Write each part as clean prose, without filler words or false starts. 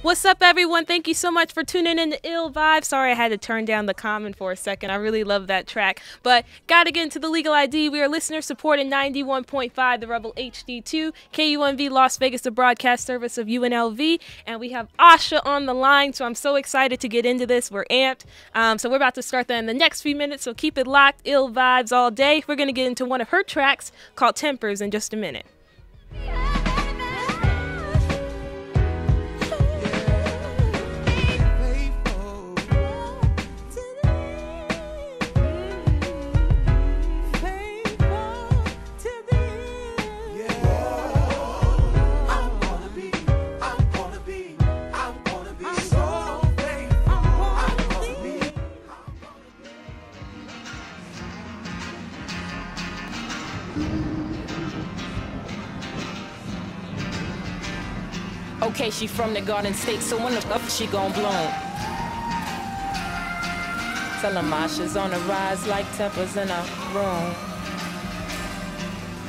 What's up, everyone? Thank you so much for tuning in to Ill Vibe. Sorry I had to turn down the comment for a second. I really love that track. But gotta get into the legal ID. We are listener supported 91.5, the Rebel HD2, KUNV Las Vegas, the broadcast service of UNLV. And we have Asha on the line, so I'm so excited to get into this. We're amped. So we're about to start that in the next few minutes, so keep it locked. Ill Vibes all day. We're going to get into one of her tracks called Tempers in just a minute. Okay, she from the Garden State, so when the fuck she gon' bloom? Tell 'em Asha's on the rise like tempers in a room.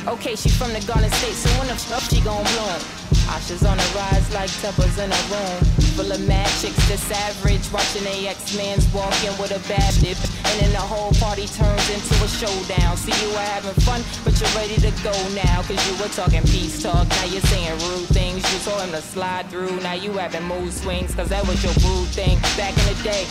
Okay, she from the Garden State, so when the fuck she gon' bloom? Asha's on the rise like tempers in a room full of mad chicks that's average, watching they ex-mans walking with a bad dip, and then the whole party turns into a showdown. See, you were having fun, but you're ready to go now, cause you were talking peace talk, now you're saying rude things. You told him to slide through, now you having mood swings, cause that was your rude thing back in the day.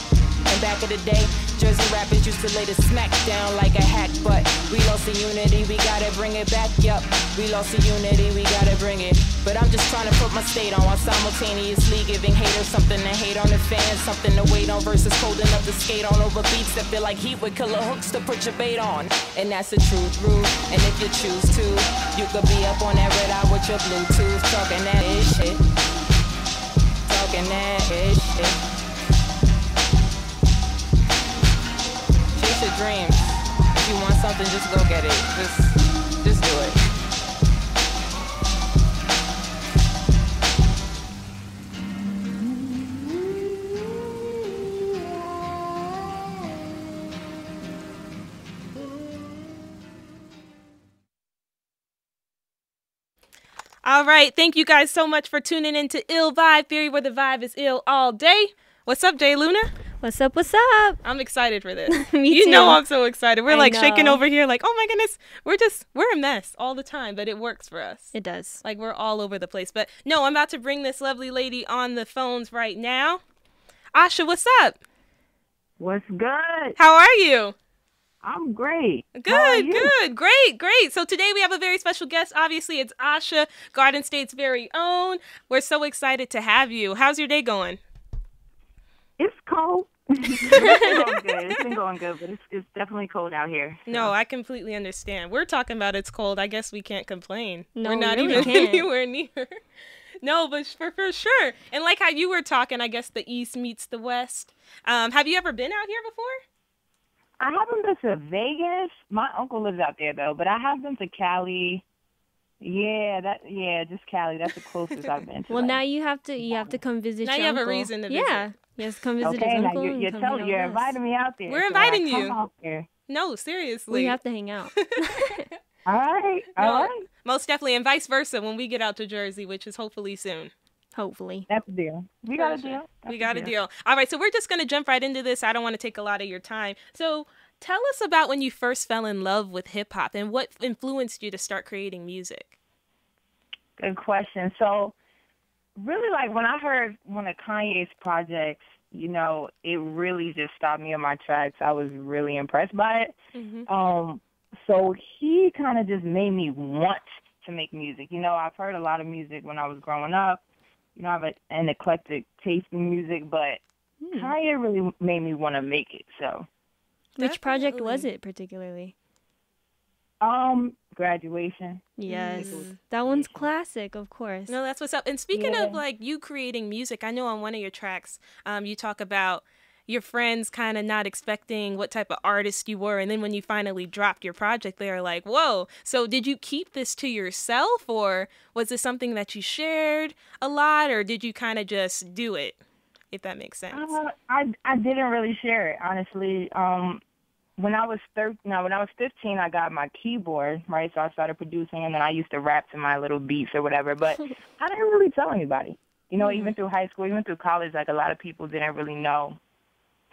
And back in the day, Jersey rappers used to lay the smack down like a hack, but we lost the unity, we gotta bring it back, yup. We lost the unity, we gotta bring it. But I'm just trying to put my state on while simultaneously giving haters something to hate on, the fans something to wait on, versus cold enough to skate on over beats that feel like heat with killer hooks to put your bait on. And that's the truth, rude. And if you choose to, you could be up on that red eye with your Bluetooth, talking that ish shit. Talking that ish shit. Chase your dreams. If you want something, just go get it. Just do it. All right, thank you guys so much for tuning in to Ill Vibe Theory, where the vibe is ill all day. What's up, Jay Luna? What's up, what's up? I'm excited for this. Me You too. know I'm so excited. We're I like know. shaking over here like, oh my goodness, we're a mess all the time, but it works for us. It does. Like, we're all over the place. But no, I'm about to bring this lovely lady on the phones right now. Asha, what's up? What's good? How are you? I'm great. How are Good, you? good, great. So today we have a very special guest. Obviously, it's Asha, Garden State's very own. We're so excited to have you. How's your day going? It's cold. It's been going good, but it's definitely cold out here. So. No, I completely understand. We're talking about it's cold. I guess we can't complain. No, we're not we really even can't. anywhere near. No, but for sure. And like how you were talking, I guess the East meets the West. Have you ever been out here before? I haven't been to Vegas. My uncle lives out there though, but I have been to Cali. Just Cali. That's the closest I've been to. Well, now you have to come visit Now your you have a uncle. reason to Yeah. Yes, come visit Okay, his now uncle. you're and come hang out you're with us. inviting me out there. We're so inviting I come you. out there. No, seriously. We have to hang out. All right. No, most definitely, and vice versa when we get out to Jersey, which is hopefully soon. Hopefully. That's a deal. We got a Sure. deal. We got a deal. All right, so we're just going to jump right into this. I don't want to take a lot of your time. So tell us about when you first fell in love with hip-hop and what influenced you to start creating music. Good question. So, really, like, when I heard one of Kanye's projects, you know, it really just stopped me in my tracks. I was really impressed by it. Mm-hmm. So he kind of just made me want to make music. You know, I've heard a lot of music when I was growing up. You know, I have an eclectic taste in music, but Kanye really made me want to make it. So, Which project Definitely. was it particularly? Graduation. Yes. Mm. That one's classic, of course. No, that's what's up. And speaking Yeah. of, like, you creating music, I know on one of your tracks, you talk about your friends kind of not expecting what type of artist you were. And then when you finally dropped your project, they were like, whoa. So did you keep this to yourself, or was this something that you shared a lot, or did you kind of just do it, if that makes sense? I didn't really share it, honestly. When I was 15, I got my keyboard, right? So I started producing, and then I used to rap to my little beats or whatever. But I didn't really tell anybody. You know, even through high school, even through college, like a lot of people didn't really know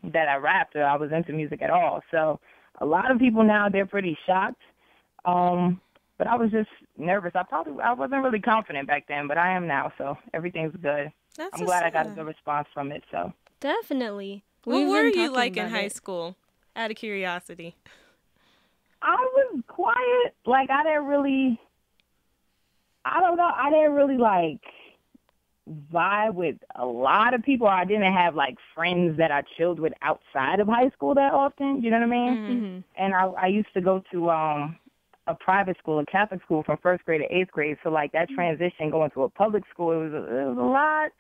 that I rapped or I was into music at all. So a lot of people now, they're pretty shocked. But I was just nervous. I wasn't really confident back then, but I am now. So everything's good. I'm glad I got a good response from it. So definitely. What were you like in high school? Out of curiosity. I was quiet. Like I didn't really like vibe with a lot of people. I didn't have like friends that I chilled with outside of high school that often. You know what I mean? Mm-hmm. And I used to go to a private school, a Catholic school, from first grade to eighth grade. So like that transition going to a public school, it was a lot.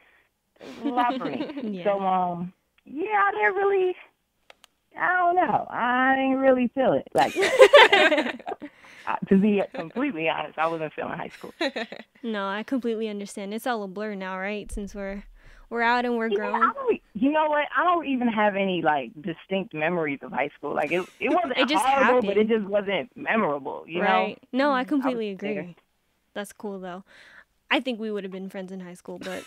It was a lot for me. Yeah. So yeah, I don't know. I didn't really feel it. Like to be completely honest, I wasn't feeling high school. No, I completely understand. It's all a blur now, right? Since we're out and we're grown. You know what? I don't even have any like distinct memories of high school. Like it wasn't It just horrible, happened. but it just wasn't memorable. You Right. know? No, I completely agree. there. That's cool though. I think we would have been friends in high school, but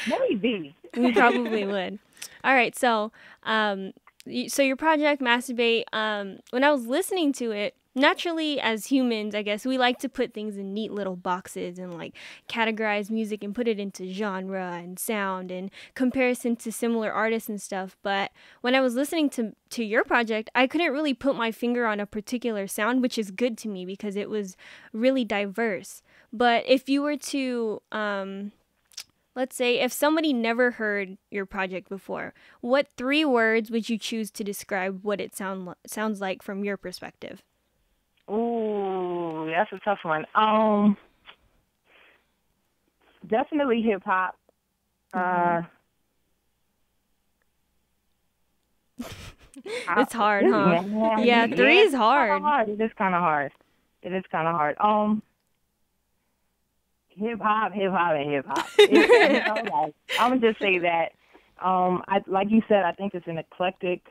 Maybe. we probably would. All right, so so your project Masturbate, when I was listening to it, naturally as humans, I guess we like to put things in neat little boxes and like categorize music and put it into genre and sound and comparison to similar artists and stuff. But when I was listening to your project, I couldn't really put my finger on a particular sound, which is good to me because it was really diverse. But if you were to let's say if somebody never heard your project before, what 3 words would you choose to describe what it sounds like from your perspective? Ooh, that's a tough one. Definitely hip hop. It's hard, huh? Yeah, 3 is hard. It is kind of hard. Hip hop, and hip hop. Like, I would just say that. Like you said, I think it's an eclectic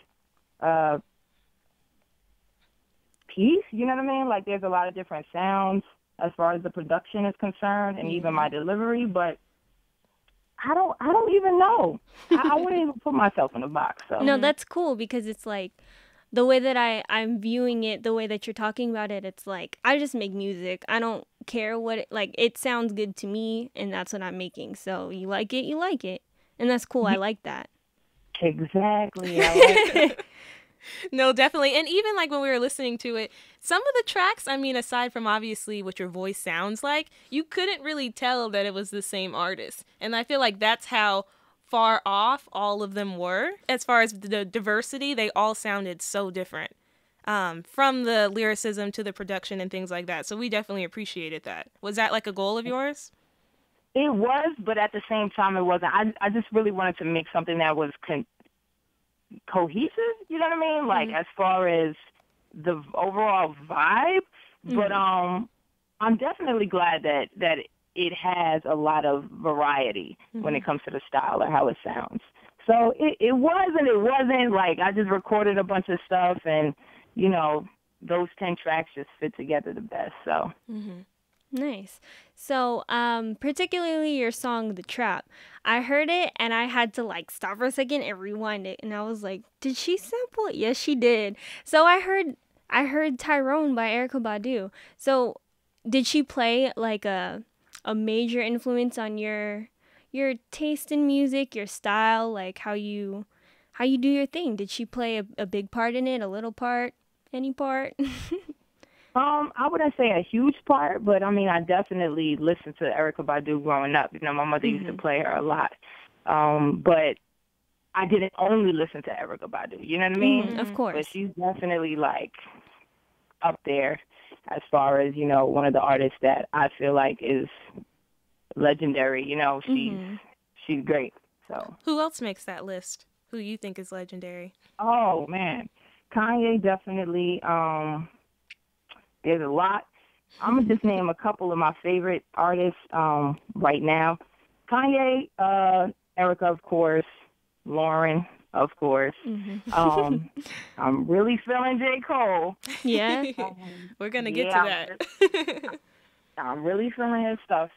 piece. You know what I mean? Like there's a lot of different sounds as far as the production is concerned, and even my delivery. But I don't even know. I wouldn't even put myself in a box. So. No, that's cool because it's like the way that I'm viewing it, the way that you're talking about it, it's like I just make music. I don't care what it sounds good to me, and that's what I'm making. So you like it, and that's cool. I like that. Exactly. I like it. No, definitely. And even like when we were listening to it, some of the tracks, I mean, aside from obviously what your voice sounds like, you couldn't really tell that it was the same artist. And I feel like that's how far off all of them were. As far as the diversity, they all sounded so different. From the lyricism to the production and things like that. So we definitely appreciated that. Was that like a goal of yours? It was, but at the same time, it wasn't. I just really wanted to make something that was cohesive, you know what I mean? Like as far as the overall vibe. But I'm definitely glad that it has a lot of variety when it comes to the style or how it sounds. So it wasn't like I just recorded a bunch of stuff and, you know, those 10 tracks just fit together the best. So Nice. So, particularly your song, The Trap, I heard it and I had to like stop for a second and rewind it. And I was like, did she sample it? Yes, she did. So I heard Tyrone by Erykah Badu. So did she play like a major influence on your taste in music, your style, like how you do your thing? Did she play a big part in it, a little part, any part? I wouldn't say a huge part, but I mean, I definitely listened to Erykah Badu growing up. You know, my mother used to play her a lot. But I didn't only listen to Erykah Badu. You know what I mean? Of course. But she's definitely like up there as far as, you know, one of the artists that I feel like is legendary. You know, she's great. So who else makes that list? Who you think is legendary? Oh man, Kanye definitely. There's a lot. I'm going to just name a couple of my favorite artists right now. Kanye, Erykah, of course, Lauren, of course. I'm really feeling J. Cole. Yeah. We're going to get to that. I'm really feeling his stuff.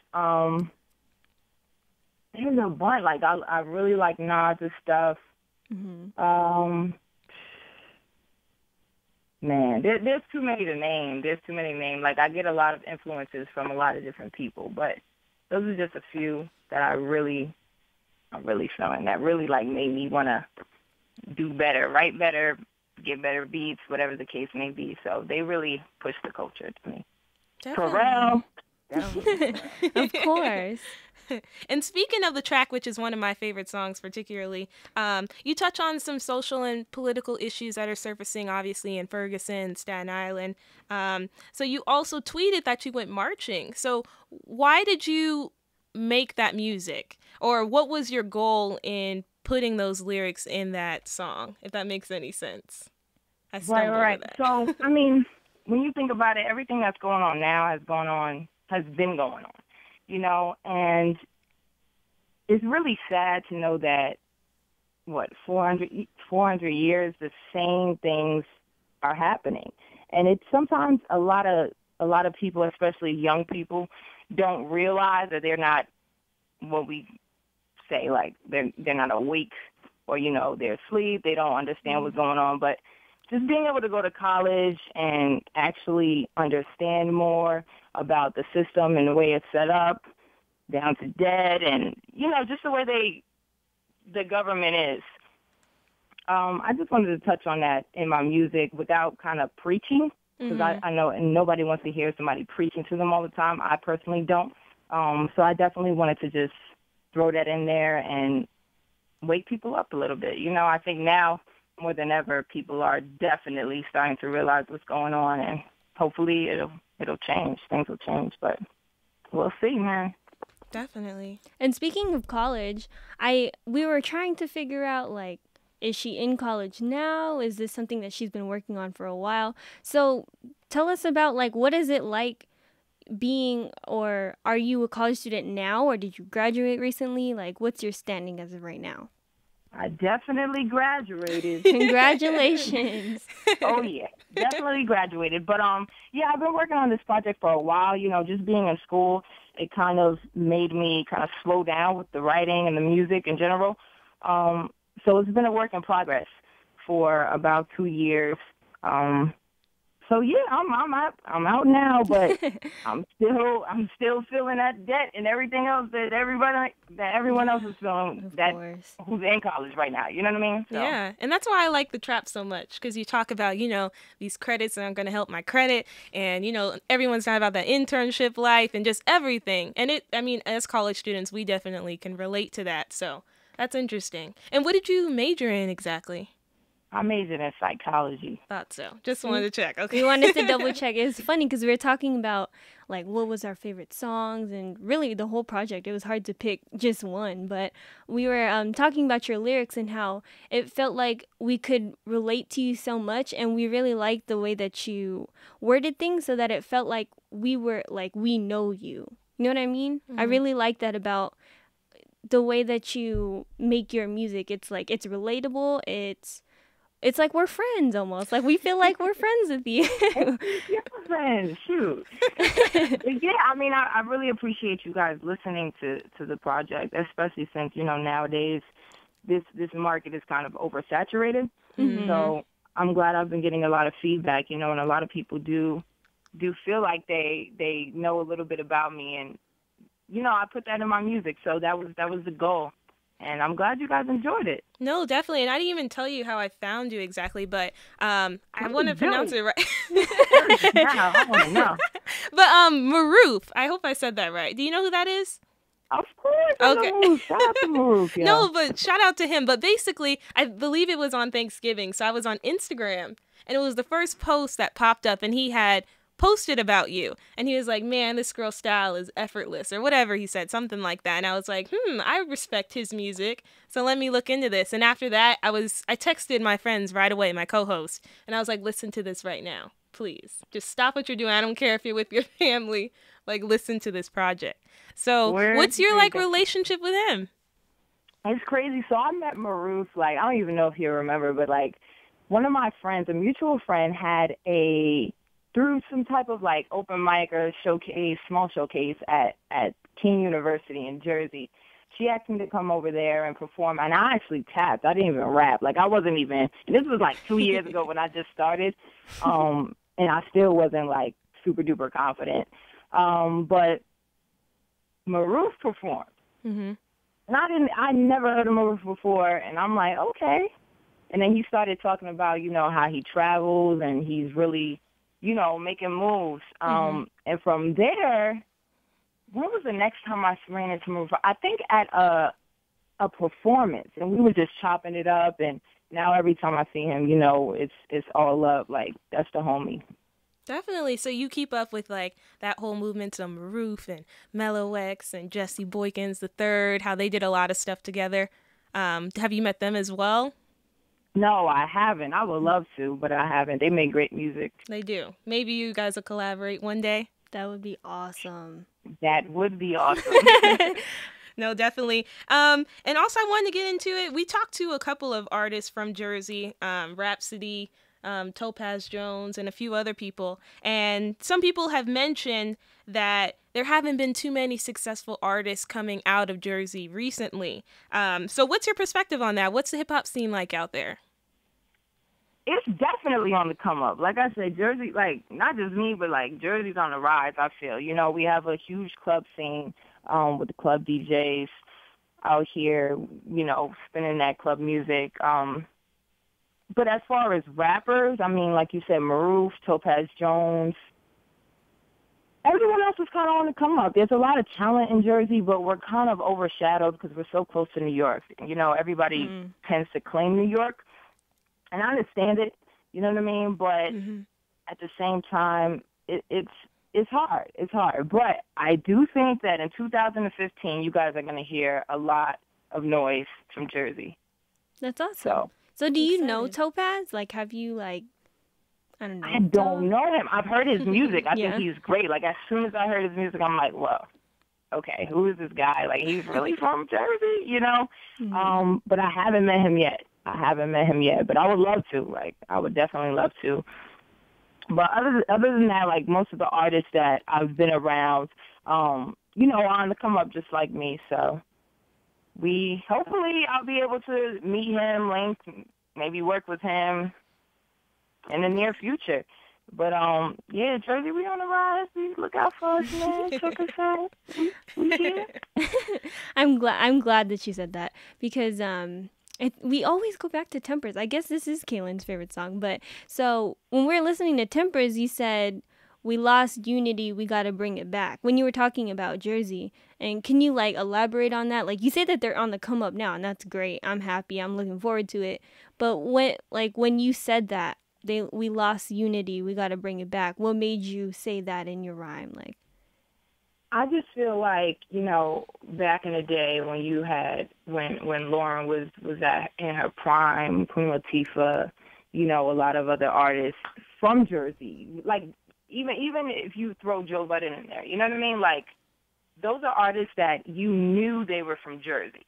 There's a bunch. Like, I really like Nas' stuff. Man, there's too many to name. There's too many to name. Like, I get a lot of influences from a lot of different people, but those are just a few that I'm really feeling that really, like, made me want to do better, write better, get better beats, whatever the case may be. So they really push the culture to me. Definitely. Of course. And speaking of the track, which is one of my favorite songs particularly, you touch on some social and political issues that are surfacing, obviously, in Ferguson, Staten Island. So you also tweeted that you went marching. So why did you make that music? Or what was your goal in putting those lyrics in that song, if that makes any sense? I stumbled over that. So, I mean, when you think about it, everything that's going on now has been going on, you know, and it's really sad to know that, 400 years, the same things are happening. And it's sometimes a lot of people, especially young people, don't realize that they're not what we say, like they're not awake, or, you know, they're asleep, they don't understand what's going on. But just being able to go to college and actually understand more about the system and the way it's set up, down to debt, and, you know, just the way the government is. I just wanted to touch on that in my music without kind of preaching, because I know and nobody wants to hear somebody preaching to them all the time. I personally don't. So I definitely wanted to just throw that in there and wake people up a little bit. You know, I think now more than ever, people are definitely starting to realize what's going on, and hopefully it'll change. Things will change, but we'll see, man. Definitely. And speaking of college, we were trying to figure out, like, is she in college now? Is this something that she's been working on for a while? So tell us about, like, what is it like being, or are you a college student now, or did you graduate recently? Like, what's your standing as of right now? I definitely graduated. Congratulations. Oh, yeah, definitely graduated. But, yeah, I've been working on this project for a while. You know, just being in school, it kind of made me kind of slow down with the writing and the music in general. So it's been a work in progress for about 2 years. So yeah, I'm out now, but I'm still feeling that debt and everything else that everyone else is feeling, who's in college right now. You know what I mean? So. Yeah, and that's why I like the trap so much, because you talk about, you know, these credits and I'm going to help my credit, and, you know, everyone's talking about that internship life and just everything. And I mean, as college students, we definitely can relate to that. So that's interesting. And what did you major in exactly? I majored in psychology. Thought so. Just wanted to check. Okay. We wanted to double check. It was funny because we were talking about, like, what was our favorite songs, and really the whole project. It was hard to pick just one, but we were talking about your lyrics and how it felt like we could relate to you so much, and we really liked the way that you worded things so that it felt like we were, like, we know you. You know what I mean? I really like that about the way that you make your music. It's like, it's relatable. It's like we're friends almost. Like, we feel like we're friends with you. You're friends, shoot. Yeah, I mean, I really appreciate you guys listening to the project, especially since, you know, nowadays this market is kind of oversaturated. So I'm glad I've been getting a lot of feedback, you know, and a lot of people do feel like they know a little bit about me, and, you know, I put that in my music, so that was the goal. And I'm glad you guys enjoyed it. No, definitely. And I didn't even tell you how I found you exactly, but I want to pronounce it right. Now, I want to know. But Maroof, I hope I said that right. Do you know who that is? Of course. Okay. Shout out to Maroof. Yeah. No, but shout out to him. But basically, I believe it was on Thanksgiving. So I was on Instagram, and it was the first post that popped up, and he had posted about you, and he was like, man, this girl's style is effortless, or whatever he said, something like that. And I was like, I respect his music, so let me look into this. And after that, I texted my friends right away, my co-host, and I was like, listen to this right now, please, just stop what you're doing. I don't care if you're with your family, like, listen to this project. So what's your, like, relationship with him? It's crazy. So I met Maroof, like, I don't even know if you remember, but, like, one of my friends, a mutual friend, had through some type of, like, open mic or showcase, small showcase at King University in Jersey, she asked me to come over there and perform, and I actually tapped. I didn't even rap. Like, I wasn't even, and this was like 2 years ago when I just started, and I still wasn't, like, super duper confident. But Maroof performed. Mm-hmm. And I never heard of Maroof before, and I'm like, okay. And then he started talking about, you know, how he travels and he's really, you know, making moves. And from there, when was the next time I ran into Maroof? I think at a performance, and we were just chopping it up. And now every time I see him, you know, it's all love. Like, that's the homie. Definitely. So you keep up with like that whole movement to Maroof and Mellow X and Jesse Boykins the Third, how they did a lot of stuff together. Have you met them as well? No, I haven't. I would love to, but I haven't. They make great music. They do. Maybe you guys will collaborate one day. That would be awesome. That would be awesome. No, definitely. And also I wanted to get into it. We talked to a couple of artists from Jersey, Rhapsody, Topaz Jones, and a few other people. And some people have mentioned that there haven't been too many successful artists coming out of Jersey recently. So what's your perspective on that? What's the hip-hop scene like out there? It's definitely on the come up. Like I said, Jersey, like, not just me, but, like, Jersey's on the rise, I feel. You know, we have a huge club scene with the club DJs out here, you know, spinning that club music. But as far as rappers, I mean, like you said, Maroof, Topaz Jones, everyone else is kind of on the come up. There's a lot of talent in Jersey, but we're kind of overshadowed because we're so close to New York. You know, everybody tends to claim New York. And I understand it, you know what I mean? But at the same time, it's hard. It's hard. But I do think that in 2015, you guys are going to hear a lot of noise from Jersey. That's awesome. So do you know Topaz? Like, have you, like, I don't know. I don't know him. I've heard his music. I think he's great. Like, as soon as I heard his music, I'm like, whoa, okay, who is this guy? Like, he's really from Jersey, you know? But I haven't met him yet. But I would love to. Like, I would definitely love to. But other than that, like, most of the artists that I've been around, you know, are on the come up just like me. So hopefully I'll be able to meet him, link, maybe work with him in the near future. But yeah, Jersey, we on the rise. Please look out for us, man. Check us out. We here. I'm glad that you said that because we always go back to Tempers. I guess this is Kaylin's favorite song. But so when we were listening to Tempers, you said, we lost unity, we got to bring it back. When you were talking about Jersey. And can you, like, elaborate on that? Like, you say that they're on the come up now, and that's great. I'm happy. I'm looking forward to it. But when you said that, we lost unity, we got to bring it back, what made you say that in your rhyme? Like, I just feel like, you know, back in the day when you had, when Lauren was in her prime, Queen Latifah, you know, a lot of other artists from Jersey, like, even if you throw Joe Budden in there, you know what I mean? Like, those are artists that you knew they were from Jersey.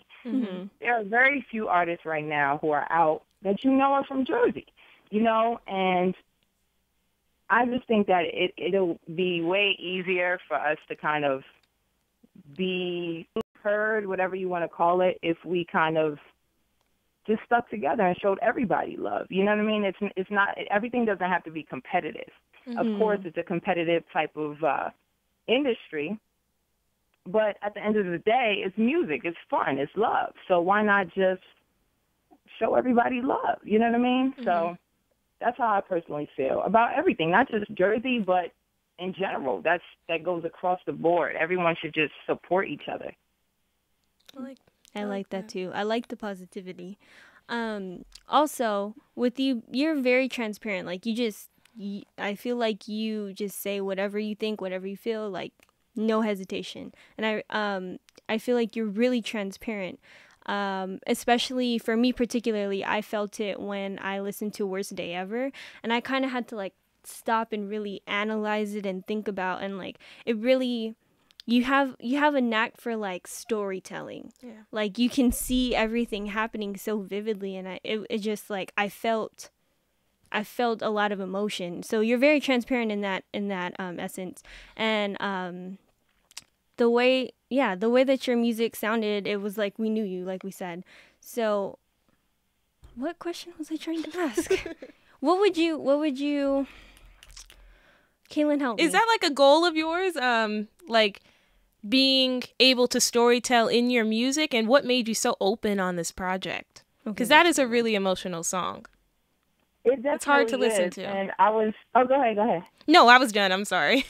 There are very few artists right now who are out that you know are from Jersey, you know, and I just think that it'll be way easier for us to kind of be heard, whatever you want to call it, if we kind of just stuck together and showed everybody love. You know what I mean? It's not, everything doesn't have to be competitive. Of course, it's a competitive type of industry, but at the end of the day, it's music, it's fun, it's love. So why not just show everybody love? You know what I mean? So that's how I personally feel about everything, not just Jersey, but in general. That goes across the board. Everyone should just support each other. I like that too. I like the positivity. Also, with you, you're very transparent. Like, I feel like you just say whatever you think, whatever you feel, like, no hesitation. And I feel like you're really transparent. Especially for me particularly, I felt it when I listened to Worst Day Ever, and I kind of had to, like, stop and really analyze it and think about, and, like, it really, you have a knack for, like, storytelling. Like, you can see everything happening so vividly, and it just, like, I felt a lot of emotion. So you're very transparent in that essence. And the way that your music sounded, it was like we knew you, like we said. So what question was I trying to ask? what would you Kaylin, help me. Is that like a goal of yours? Like being able to storytell in your music, and what made you so open on this project? Because that is a really emotional song. It's hard to listen to. And I was, go ahead. No, I was done. I'm sorry.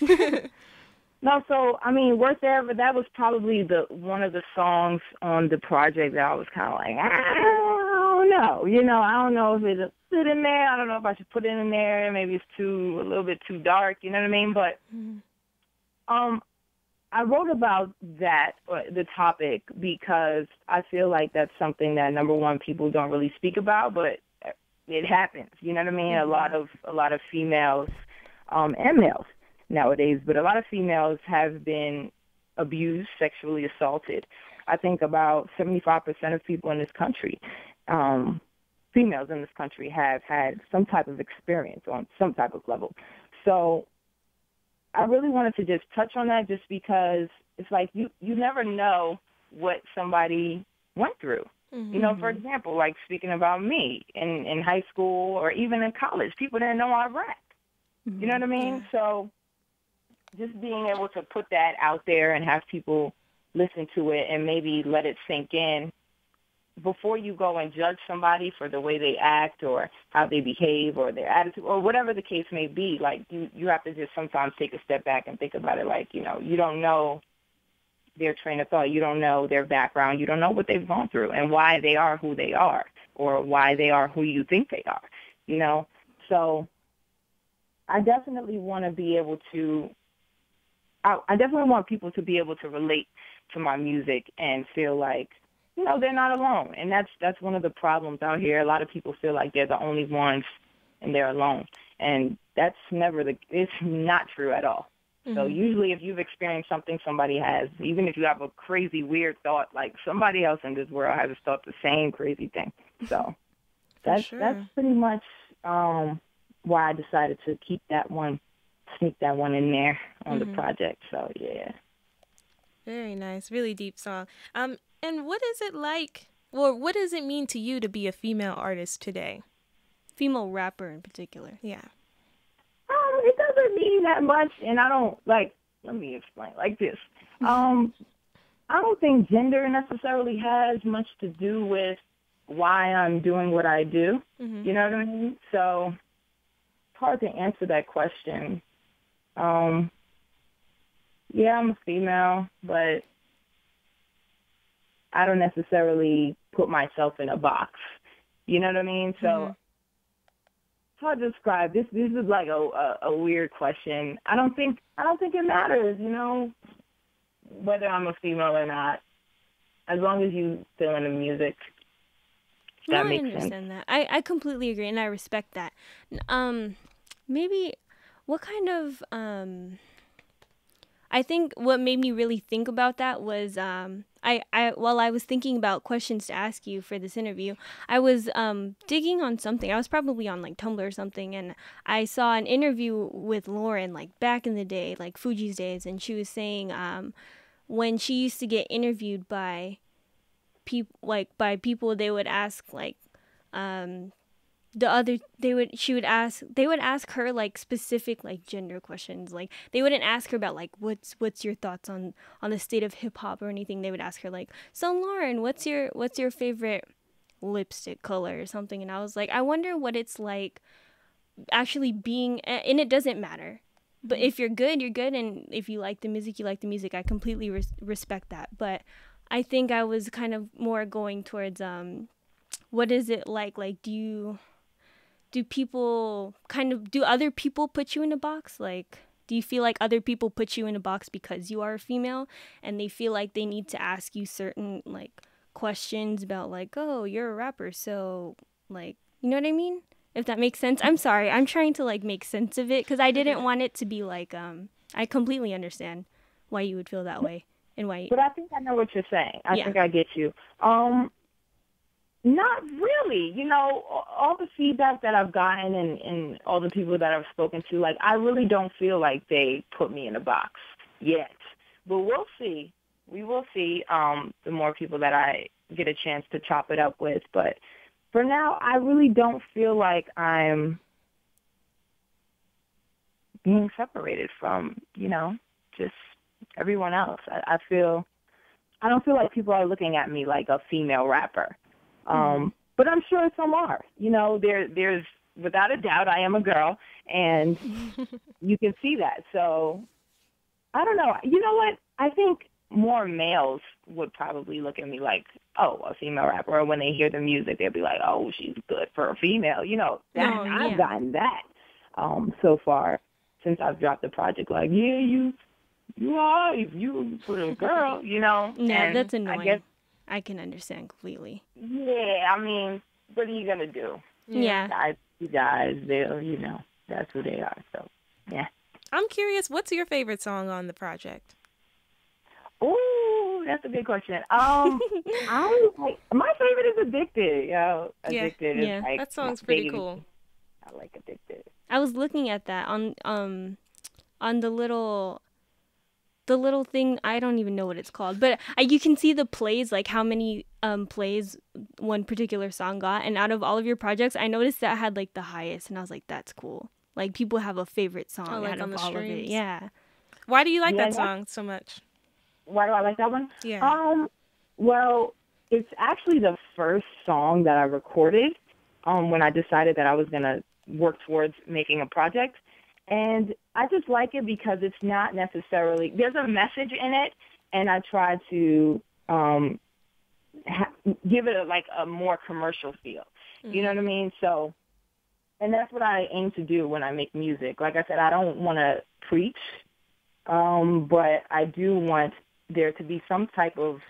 No, so, I mean, Worth Ever, that was probably one of the songs on the project that I was kind of like, I don't know. You know, I don't know if it'll fit in there. I don't know if I should put it in there. Maybe it's a little bit too dark, you know what I mean? But I wrote about that, the topic, because I feel like that's something that, number one, people don't really speak about, but it happens. You know what I mean? A lot of females and males nowadays, but a lot of females have been abused, sexually assaulted. I think about 75% of people in this country, females in this country, have had some type of experience on some type of level. So I really wanted to just touch on that, just because it's like you never know what somebody went through. You know, for example, like speaking about me in high school or even in college, people didn't know I rap. You know what I mean? Yeah. So just being able to put that out there and have people listen to it and maybe let it sink in before you go and judge somebody for the way they act or how they behave or their attitude or whatever the case may be. Like you have to just sometimes take a step back and think about it. Like, you know, you don't know their train of thought. You don't know their background. You don't know what they've gone through and why they are who they are or why they are who you think they are, you know? So I definitely want to be able to, I definitely want people to be able to relate to my music and feel like, you know, they're not alone. And that's one of the problems out here. A lot of people feel like they're the only ones and they're alone. And that's it's not true at all. So usually if you've experienced something somebody has, even if you have a crazy, weird thought, like somebody else in this world has thought the same crazy thing. So that's pretty much why I decided to sneak that one in there on the project. So, yeah. Very nice. Really deep song. And what is it like, or what does it mean to you to be a female artist today? Female rapper in particular. Yeah. It doesn't mean that much, and I don't, let me explain like this. I don't think gender necessarily has much to do with why I'm doing what I do. You know what I mean? So it's hard to answer that question. Yeah, I'm a female, but I don't necessarily put myself in a box. You know what I mean? So it's hard to describe. This is like a weird question. I don't think it matters, you know, whether I'm a female or not, as long as you feel in the music. That makes sense. I understand that. I completely agree, and I respect that. Maybe what kind of I think what made me really think about that was while I was thinking about questions to ask you for this interview, I was digging on something. I was probably on like Tumblr or something, and I saw an interview with Lauren like back in the day, like Fuji's days, and she was saying when she used to get interviewed by people, they would ask like they would ask her like specific like gender questions. Like they wouldn't ask her about like what's your thoughts on the state of hip hop or anything. They would ask her like, so Lauren, what's your favorite lipstick color or something? And I was like, I wonder what it's like actually being, and it doesn't matter. But if you're good, you're good, and if you like the music, you like the music. I completely respect that. But I think I was kind of more going towards what is it like? Like, do other people put you in a box? Like, do you feel like other people put you in a box because you are a female and they feel like they need to ask you certain like questions about like, oh, you're a rapper, so like, you know what I mean? If that makes sense. I'm sorry. I'm trying to like make sense of it because I didn't want it to be like, I completely understand why you would feel that way and why. But I think I know what you're saying. I think I get you. Not really. You know, all the feedback that I've gotten and all the people that I've spoken to, like, I really don't feel like they put me in a box yet. But we'll see. We will see the more people that I get a chance to chop it up with. But for now, I really don't feel like I'm being separated from, just everyone else. I don't feel like people are looking at me like a female rapper. But I'm sure some are. There's without a doubt I am a girl, and you can see that. So I don't know. You know what? I think more males would probably look at me like, oh, a female rapper. Or when they hear the music, they'll be like, oh, she's good for a female. I've gotten that so far since I've dropped the project. Like, yeah, you are, if you for a girl, Yeah, and that's annoying. I guess, I can understand completely. yeah, I mean, what are you going to do? Yeah. You guys, they'll, that's who they are. So, yeah. I'm curious, what's your favorite song on the project? Ooh, that's a good question. My favorite is Addicted. Addicted is like that song's my pretty baby. cool. I like Addicted. I was looking at that on the little thing. I don't even know what it's called, but you can see the plays, like how many plays one particular song got, and out of all of your projects, I noticed that had like the highest, and I was like, that's cool. Like people have a favorite song like out on of the all of it. streams? Yeah. Why do you like that song so much? Why do I like that one? Yeah. Well, it's actually the first song that I recorded when I decided that I was going to work towards making a project. And I just like it because it's not necessarily, there's a message in it, and I try to give it a more commercial feel. You know what I mean? So, and that's what I aim to do when I make music. Like I said, I don't want to preach, but I do want there to be some type of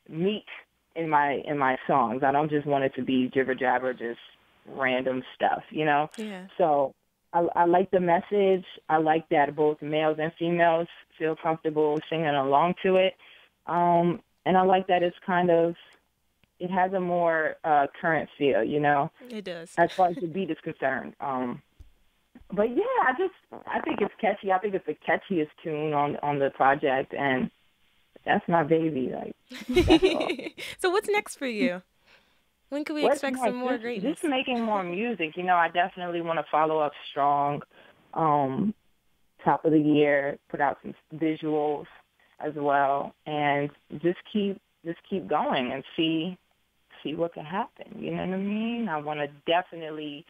meat in my songs. I don't just want it to be jibber jabber, just random stuff, Yeah. So I like the message. I like that both males and females feel comfortable singing along to it. And I like that it's it has a more current feel, It does. as far as the beat is concerned. But yeah, I think it's catchy. I think it's the catchiest tune on the project, and that's my baby. That's all. So what's next for you? When can we expect some more greatness? Just making more music. I definitely want to follow up strong. Top of the year, put out some visuals as well, and just keep going and see what can happen. You know what I mean? I want to definitely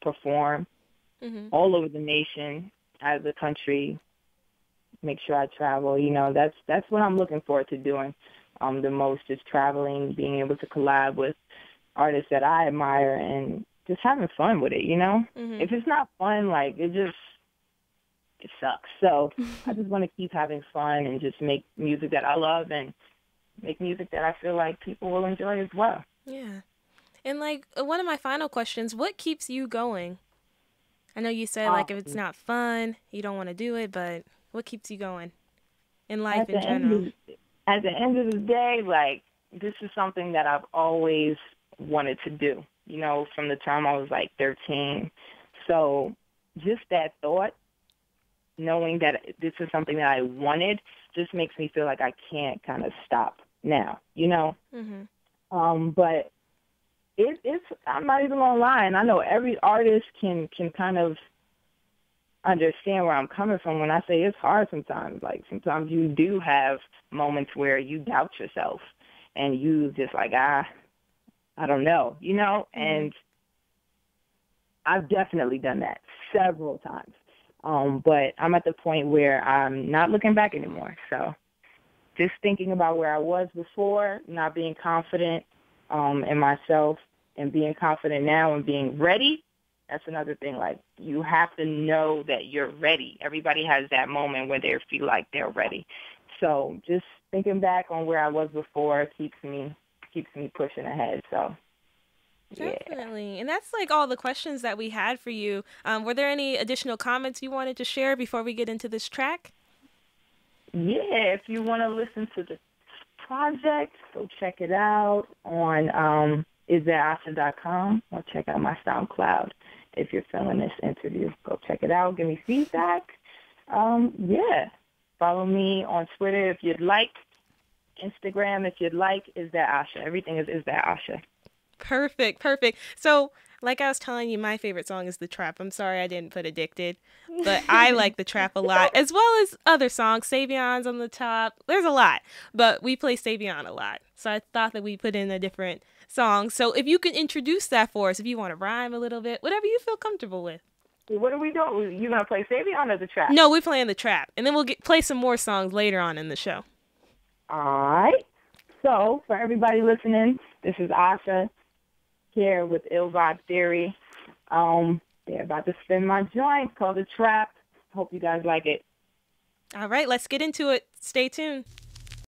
perform all over the nation, out of the country. Make sure I travel. That's what I'm looking forward to doing. The most is traveling, being able to collab with artists that I admire, and just having fun with it. If it's not fun, it sucks. So I just want to keep having fun and just make music that I love and make music that I feel like people will enjoy as well. Yeah. And one of my final questions, what keeps you going? I know you said if it's not fun, you don't want to do it, but what keeps you going in life in general? At the end of the day, this is something that I've always wanted to do, from the time I was 13. So just that thought, knowing that this is something that I wanted, just makes me feel like I can't kind of stop now, But it's I'm not even gonna lie, and I know every artist can kind of understand where I'm coming from when I say it's hard sometimes. Sometimes you do have moments where you doubt yourself and you just I don't know, and I've definitely done that several times. But I'm at the point where I'm not looking back anymore. So just thinking about where I was before, not being confident in myself, and being confident now and being ready. That's another thing. You have to know that you're ready. Everybody has that moment where they feel like they're ready. So just thinking back on where I was before keeps me pushing ahead. So yeah. Definitely. And that's all the questions that we had for you. Were there any additional comments you wanted to share before we get into this track? Yeah, if you want to listen to the project, go check it out on isthatAsha.com, or check out my SoundCloud. If you're feeling this interview, go check it out. Give me feedback. Yeah, Follow me on Twitter if you'd like. Instagram if you'd like. Is That Asha? Everything is That Asha. Perfect, perfect. So, like I was telling you, my favorite song is The Trap. I'm sorry I didn't put Addicted, but I like The Trap a lot, as well as other songs. Savion's on the top. There's a lot, but we play Savion a lot. So I thought that we put in a different song. So if you can introduce that for us, if you want to rhyme a little bit, whatever you feel comfortable with. What are we doing? You gonna play Savion or The Trap? No, we're playing The Trap, and then we'll play some more songs later on in the show. All right. So for everybody listening, this is Asha here with Ill Vibe Theory. They're about to spin my joint called The Trap. Hope you guys like it. All right, let's get into it. Stay tuned.